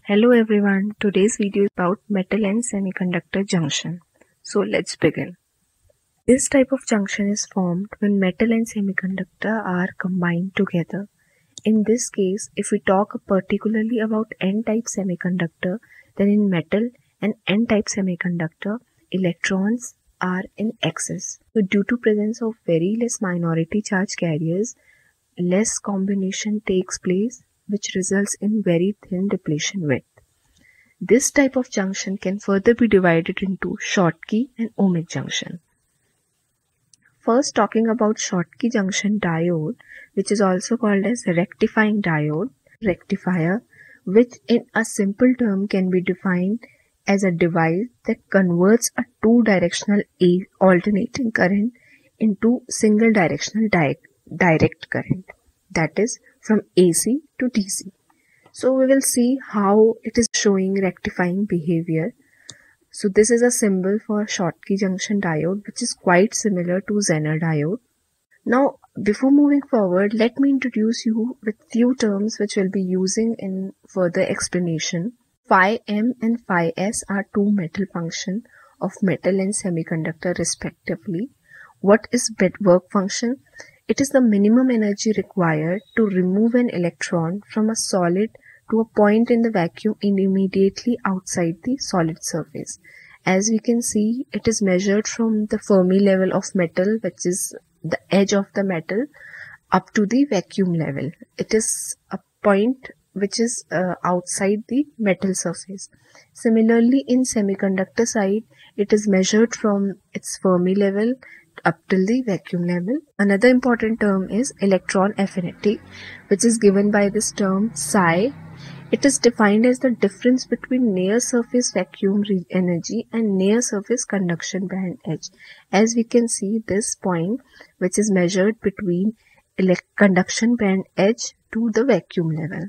Hello everyone, today's video is about metal and semiconductor junction. So let's begin. This type of junction is formed when metal and semiconductor are combined together. In this case, if we talk particularly about N-type semiconductor, then in metal and N-type semiconductor, electrons are in excess. So due to presence of very less minority charge carriers, less combination takes place, which results in very thin depletion width. This type of junction can further be divided into Schottky and ohmic junction. First, talking about Schottky junction diode, which is also called as rectifying diode, rectifier, which in a simple term can be defined as a device that converts a two-directional alternating current into single directional direct current, that is from AC to DC. So we will see how it is showing rectifying behavior. So this is a symbol for Schottky junction diode, which is quite similar to Zener diode. Now before moving forward, let me introduce you with few terms which we'll be using in further explanation. Phi m and phi s are two metal functions of metal and semiconductor respectively. What is work function? It is the minimum energy required to remove an electron from a solid to a point in the vacuum immediately outside the solid surface. As we can see, it is measured from the Fermi level of metal, which is the edge of the metal, up to the vacuum level. It is a point which is outside the metal surface. Similarly, in semiconductor side, it is measured from its Fermi level up till the vacuum level. Another important term is electron affinity, which is given by this term psi. It is defined as the difference between near surface vacuum energy and near surface conduction band edge. As we can see, this point which is measured between conduction band edge to the vacuum level.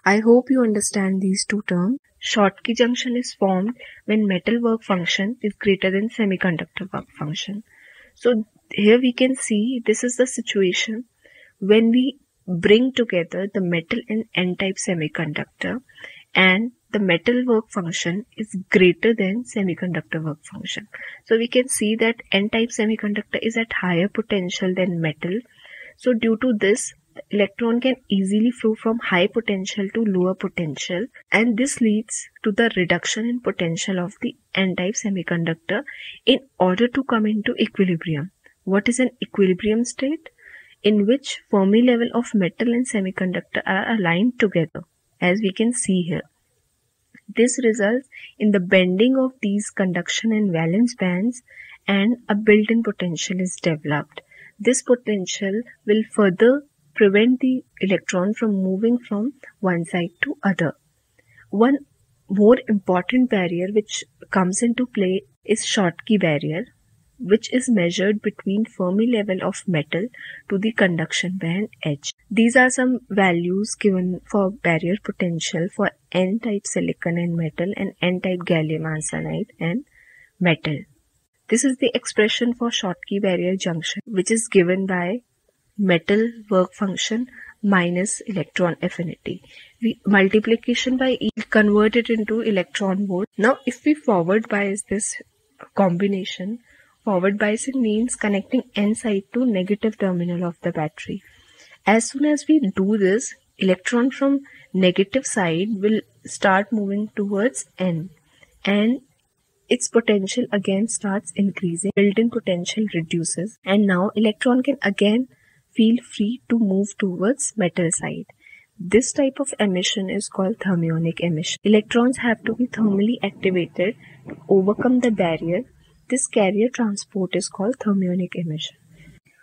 I hope you understand these two terms. Schottky junction is formed when metal work function is greater than semiconductor work function. So here we can see this is the situation when we bring together the metal and N-type semiconductor and the metal work function is greater than semiconductor work function. So we can see that N-type semiconductor is at higher potential than metal. So due to this, the electron can easily flow from high potential to lower potential, and this leads to the reduction in potential of the N-type semiconductor in order to come into equilibrium. What is an equilibrium state? In which Fermi level of metal and semiconductor are aligned together, as we can see here. This results in the bending of these conduction and valence bands, and a built-in potential is developed. This potential will further prevent the electron from moving from one side to other. One more important barrier which comes into play is Schottky barrier, which is measured between Fermi level of metal to the conduction band edge. These are some values given for barrier potential for N-type silicon and metal and N-type gallium arsenide and metal. This is the expression for Schottky barrier junction, which is given by metal work function minus electron affinity. Multiplication by E convert it into electron volt. Now if we forward bias this combination, forward biasing means connecting N side to negative terminal of the battery. As soon as we do this, electron from negative side will start moving towards N, and its potential again starts increasing. Built-in potential reduces, and now electron can again feel free to move towards metal side. This type of emission is called thermionic emission. Electrons have to be thermally activated to overcome the barrier. This carrier transport is called thermionic emission.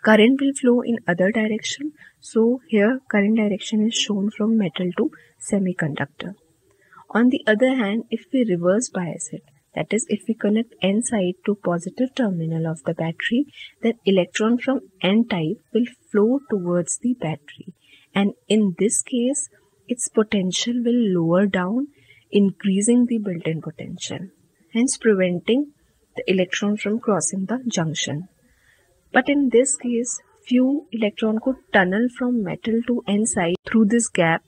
Current will flow in other direction. So here current direction is shown from metal to semiconductor. On the other hand, if we reverse bias it, that is if we connect N side to positive terminal of the battery, then electron from N type will flow towards the battery. And in this case, its potential will lower down, increasing the built-in potential, hence preventing the electron from crossing the junction. But in this case, few electron could tunnel from metal to N side through this gap,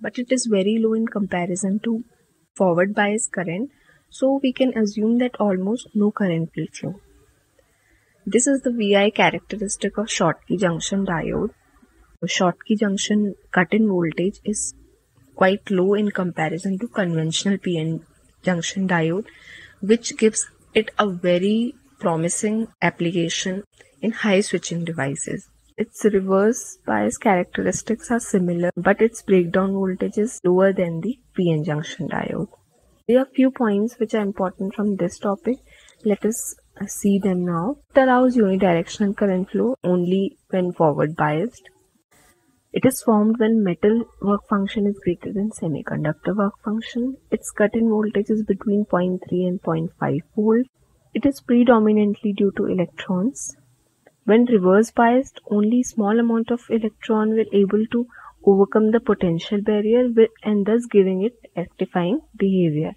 but it is very low in comparison to forward bias current, so we can assume that almost no current will flow. This is the VI characteristic of Schottky junction diode. Schottky junction cut-in voltage is quite low in comparison to conventional PN junction diode, which gives it a very promising application in high switching devices. Its reverse bias characteristics are similar, but its breakdown voltage is lower than the PN junction diode. There are few points which are important from this topic. Let us see them now. It allows unidirectional current flow only when forward biased. It is formed when metal work function is greater than semiconductor work function. Its cut-in voltage is between 0.3 and 0.5 volt. It is predominantly due to electrons. When reverse biased, only small amount of electron will able to overcome the potential barrier and thus giving it rectifying behavior.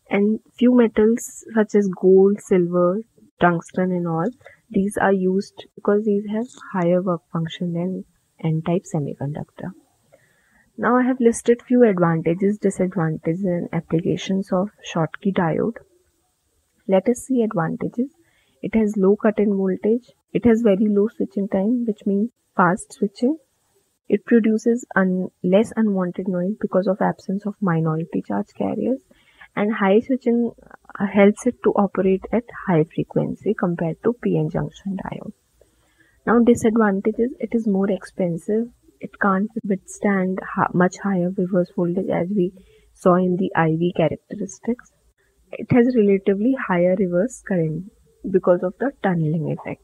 And few metals such as gold, silver, tungsten and all, these are used because these have higher work function than N-type semiconductor. Now I have listed few advantages, disadvantages and applications of Schottky diode. Let us see advantages. It has low cut-in voltage. It has very low switching time, which means fast switching. It produces less unwanted noise because of absence of minority charge carriers, and high switching helps it to operate at high frequency compared to PN junction diode. Now disadvantages, it is more expensive. It can't withstand much higher reverse voltage as we saw in the IV characteristics. It has relatively higher reverse current because of the tunneling effect.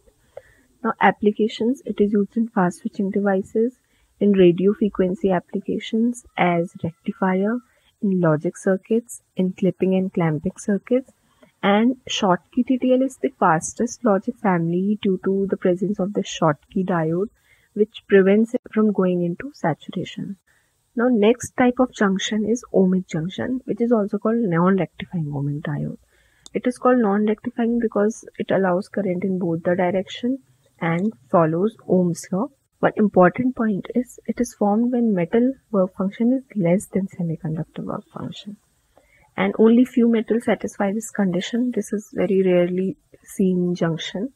Now applications, it is used in fast switching devices, in radio frequency applications as rectifier, in logic circuits, in clipping and clamping circuits. And Schottky TTL is the fastest logic family due to the presence of the Schottky diode, which prevents it from going into saturation. Now next type of junction is ohmic junction, which is also called non-rectifying ohmic diode. It is called non-rectifying because it allows current in both the direction and follows Ohm's law. One important point is it is formed when metal work function is less than semiconductor work function. And only few metals satisfy this condition. This is very rarely seen junction.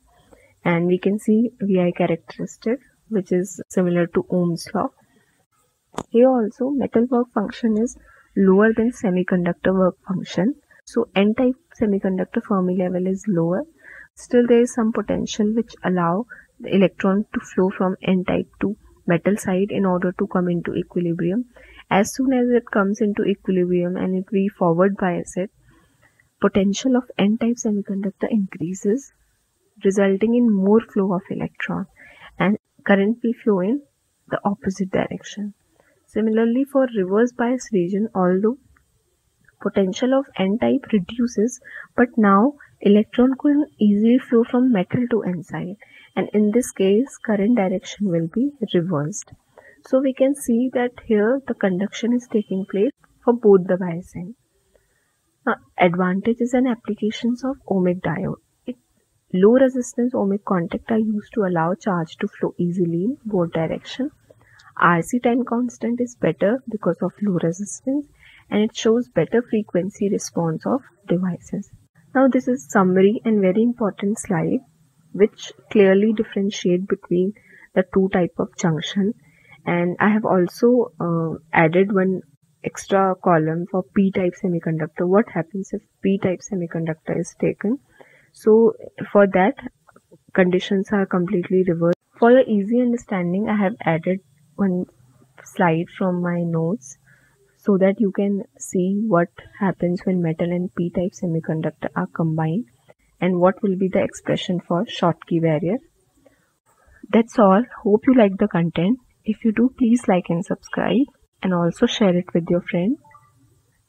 And we can see VI characteristic, which is similar to Ohm's law. Here also metal work function is lower than semiconductor work function. So N-type semiconductor Fermi level is lower. Still there is some potential which allow the electron to flow from N-type to metal side in order to come into equilibrium. As soon as it comes into equilibrium and if we forward bias it, potential of N-type semiconductor increases, resulting in more flow of electron, and current will flow in the opposite direction. Similarly, for reverse bias region, although potential of N-type reduces, but now electron can easily flow from metal to N side, and in this case current direction will be reversed. So we can see that here the conduction is taking place for both the biasing. Now, advantages and applications of ohmic diode. Low resistance ohmic contact are used to allow charge to flow easily in both directions. RC time constant is better because of low resistance, and it shows better frequency response of devices. Now this is summary and very important slide which clearly differentiate between the two type of junction, and I have also added one extra column for p-type semiconductor. What happens if p-type semiconductor is taken? So for that conditions are completely reversed. For your easy understanding, I have added one slide from my notes so that you can see what happens when metal and p-type semiconductor are combined and what will be the expression for Schottky barrier. That's all. Hope you like the content. If you do, please like and subscribe and also share it with your friends.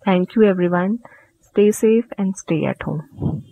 Thank you everyone. Stay safe and stay at home.